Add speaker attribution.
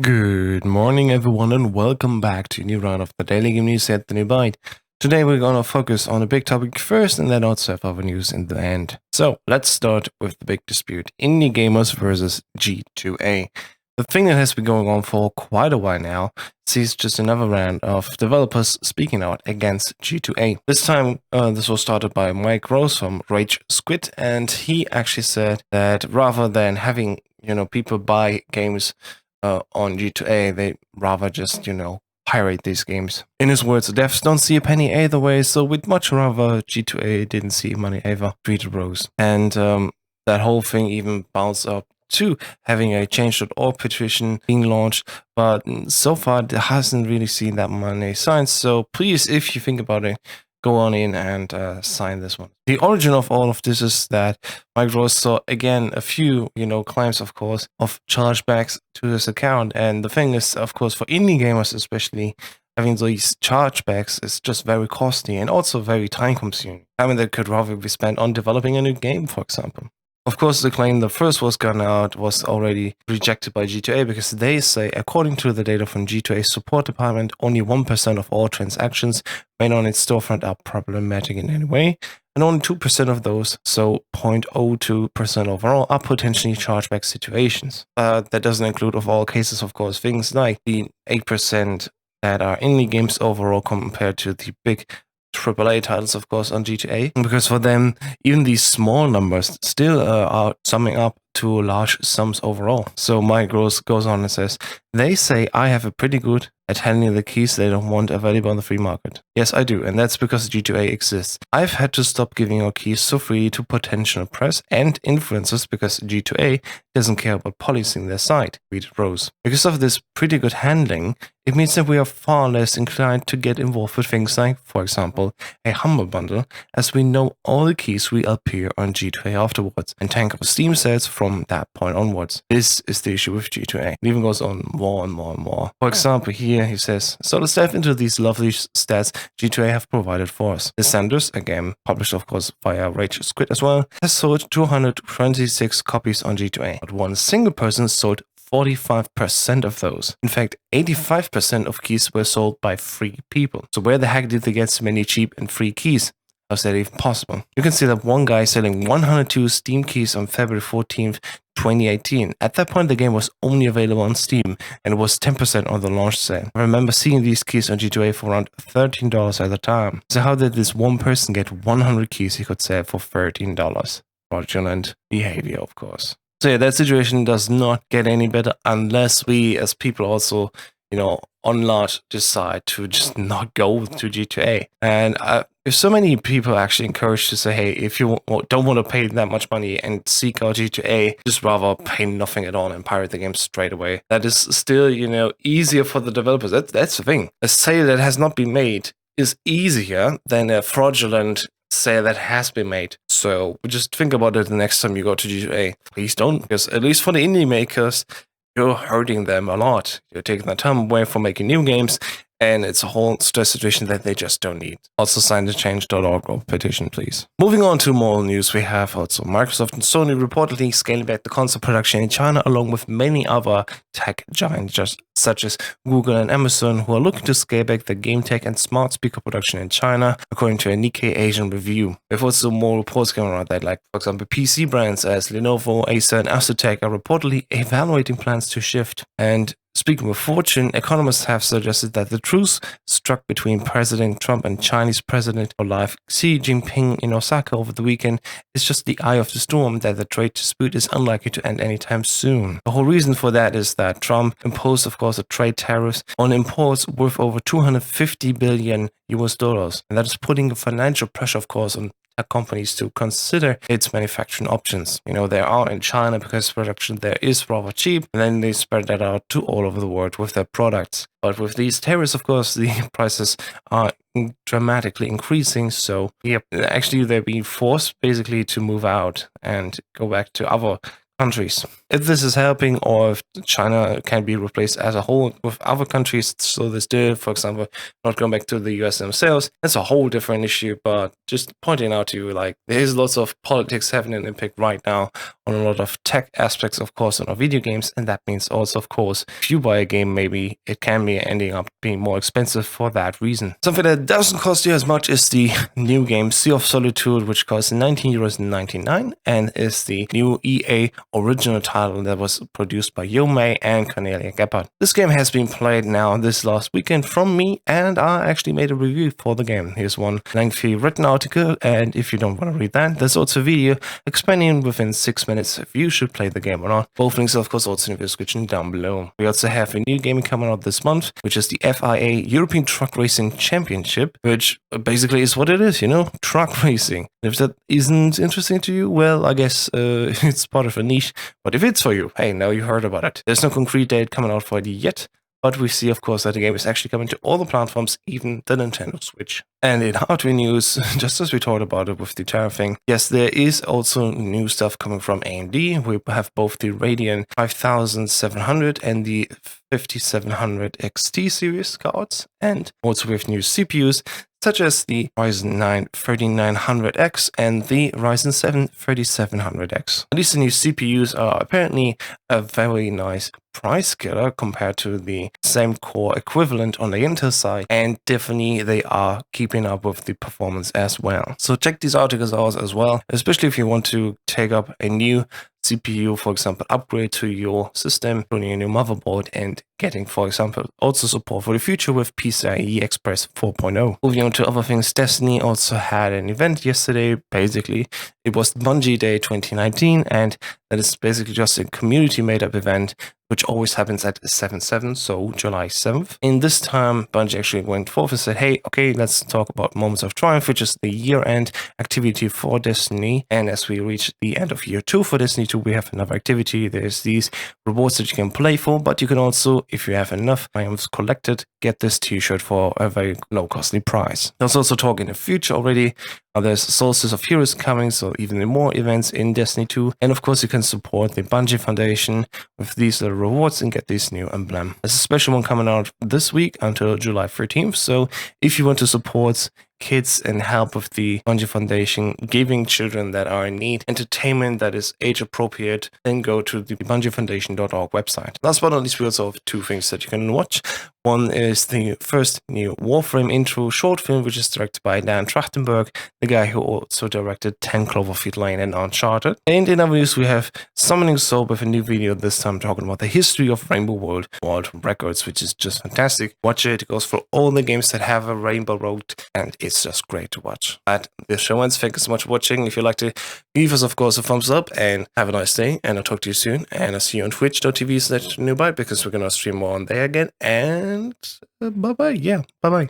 Speaker 1: Good morning, everyone, and welcome back to a new round of the Daily Game News at the new Byte. Today, we're gonna focus on a big topic first, and then also have other news in the end. So, let's start with the big dispute: indie gamers versus G2A. The thing that has been going on for quite a while now sees just another round of developers speaking out against G2A. This time, this was started by Mike Rose from Rage Squid, and he actually said that rather than having people buy games on G2A, they rather just, pirate these games. In his words, devs don't see a penny either way, so we'd much rather G2A didn't see money either, tweeted Rose. And that whole thing even bounced up to having a change.org petition being launched, but so far it hasn't really seen that many signs, so please, if you think about it, go on in and sign this one. The origin of all of this is that Mike Rose saw, again, a few, claims, of course, of chargebacks to his account. And the thing is, of course, for indie gamers especially, having these chargebacks is just very costly and also very time-consuming. That could rather be spent on developing a new game, for example. Of course, the claim that first was gone out was already rejected by G2A because they say, according to the data from G2A's support department, only 1% of all transactions made on its storefront are problematic in any way, and only 2% of those, so 0.02% overall, are potentially chargeback situations. That doesn't include, of all cases, of course, things like the 8% that are indie games overall compared to the big AAA titles, of course, on G2A, because for them, even these small numbers still are summing up to large sums overall. So Mike Rose goes on and says, they say I have a pretty good at handling the keys they don't want available on the free market. Yes, I do, and that's because G2A exists. I've had to stop giving our keys so freely to potential press and influencers because G2A doesn't care about policing their site, tweeted Rose. Because of this pretty good handling, it means that we are far less inclined to get involved with things like, for example, a Humble Bundle, as we know all the keys will appear on G2A afterwards and tank our Steam sales from that point onwards. This is the issue with G2A. It even goes on more and more and more. For example, here he says, so let's dive into these lovely stats G2A have provided for us. Descenders, a game published of course via Rage Squid as well, has sold 226 copies on G2A, but one single person sold 45% of those. In fact, 85% of keys were sold by free people. So where the heck did they get so many cheap and free keys? How's that even possible? You can see that one guy selling 102 Steam keys on February 14th, 2018. At that point, the game was only available on Steam and it was 10% on the launch sale. I remember seeing these keys on G2A for around $13 at the time. So how did this one person get 100 keys he could sell for $13? Fraudulent behavior, of course. So yeah, that situation does not get any better unless we as people also, on large decide to just not go to G2A. And if so many people actually encouraged to say, hey, if you don't want to pay that much money and seek out G2A, just rather pay nothing at all and pirate the game straight away. That is still, easier for the developers. That's the thing. A sale that has not been made is easier than a fraudulent sale that has been made. So just think about it the next time you go to G2A. Please don't, because at least for the indie makers, you're hurting them a lot. You're taking their time away from making new games, and it's a whole stress situation that they just don't need. Also sign the change.org petition, please. Moving on to more news, we have also Microsoft and Sony reportedly scaling back the console production in China, along with many other tech giants, just such as Google and Amazon, who are looking to scale back the game tech and smart speaker production in China, according to a Nikkei Asian review. We have also more reports coming around that, like, for example, PC brands as Lenovo, Acer, and Asustek are reportedly evaluating plans to shift. And speaking of Fortune, economists have suggested that the truce struck between President Trump and Chinese President for Life Xi Jinping in Osaka over the weekend is just the eye of the storm, that the trade dispute is unlikely to end anytime soon. The whole reason for that is that Trump imposed, of course, a trade tariffs on imports worth over 250 billion US dollars. And that is putting financial pressure, of course, on companies to consider its manufacturing options. They are in China because production there is rather cheap, and then they spread that out to all over the world with their products. But with these tariffs, of course, the prices are dramatically increasing. So, actually, they're being forced basically to move out and go back to other countries. If this is helping, or if China can be replaced as a whole with other countries, so they still, for example, not going back to the US themselves, that's a whole different issue. But just pointing out to you, like, there's lots of politics having an impact right now on a lot of tech aspects, of course, on our video games, and that means also, of course, if you buy a game, maybe it can be ending up being more expensive for that reason. Something that doesn't cost you as much is the new game Sea of Solitude, which costs €19.99 and is the new EA original title that was produced by Yomei and Cornelia Gebhardt. This game has been played now this last weekend from me, and I actually made a review for the game. Here's one lengthy written article, and if you don't want to read that, there's also a video explaining within 6 minutes if you should play the game or not. Both links are of course also in the description down below. We also have a new game coming out this month, which is the FIA European Truck Racing Championship, which basically is what it is, you know, truck racing. If that isn't interesting to you, well, I guess it's part of a niche, but if it's for you, hey, now you heard about it. There's no concrete date coming out for it yet, but we see, of course, that the game is actually coming to all the platforms, even the Nintendo Switch. And in hardware news, just as we talked about it with the tariff thing, yes, there is also new stuff coming from AMD. We have both the Radeon 5700 and the 5700 XT series cards, and also with new CPUs, such as the Ryzen 9 3900X and the Ryzen 7 3700X. These new CPUs are apparently a very nice price killer compared to the same core equivalent on the Intel side, and definitely they are keeping up with the performance as well. So check these articles out as well, especially if you want to take up a new CPU, for example, upgrade to your system, running a new motherboard, and getting, for example, also support for the future with PCIe Express 4.0. Moving on to other things, Destiny also had an event yesterday. Basically, it was Bungie Day 2019, and that is basically just a community made-up event, which always happens at 7/7, so July 7th. In this time, Bungie actually went forth and said, hey, okay, let's talk about Moments of Triumph, which is the year-end activity for Destiny. And as we reach the end of year 2 for Destiny 2, we have another activity. There's these rewards that you can play for, but you can also, if you have enough triumphs collected, get this t-shirt for a very low costly price. There's also talk in the future already. There's Solstice of Heroes coming, so even more events in Destiny 2. And of course, you can support the Bungie Foundation with these little rewards and get this new emblem. There's a special one coming out this week until July 13th. So if you want to support kids and help with the Bungie Foundation, giving children that are in need entertainment that is age appropriate, then go to the bungiefoundation.org website. Last but not least, we also have two things that you can watch. One is the first new Warframe intro short film, which is directed by Dan Trachtenberg, the guy who also directed 10 Cloverfield Lane and Uncharted. And in other news, we have Summoning Soul with a new video, this time talking about the history of Rainbow World Records, which is just fantastic. Watch it. It goes for all the games that have a Rainbow Road, and it's just great to watch. But the show ends. Thank you so much for watching. If you like to leave us, of course, a thumbs up, and have a nice day. And I'll talk to you soon. And I'll see you on twitch.tv/newbyte, because we're going to stream more on there again. And bye-bye. Yeah, bye-bye.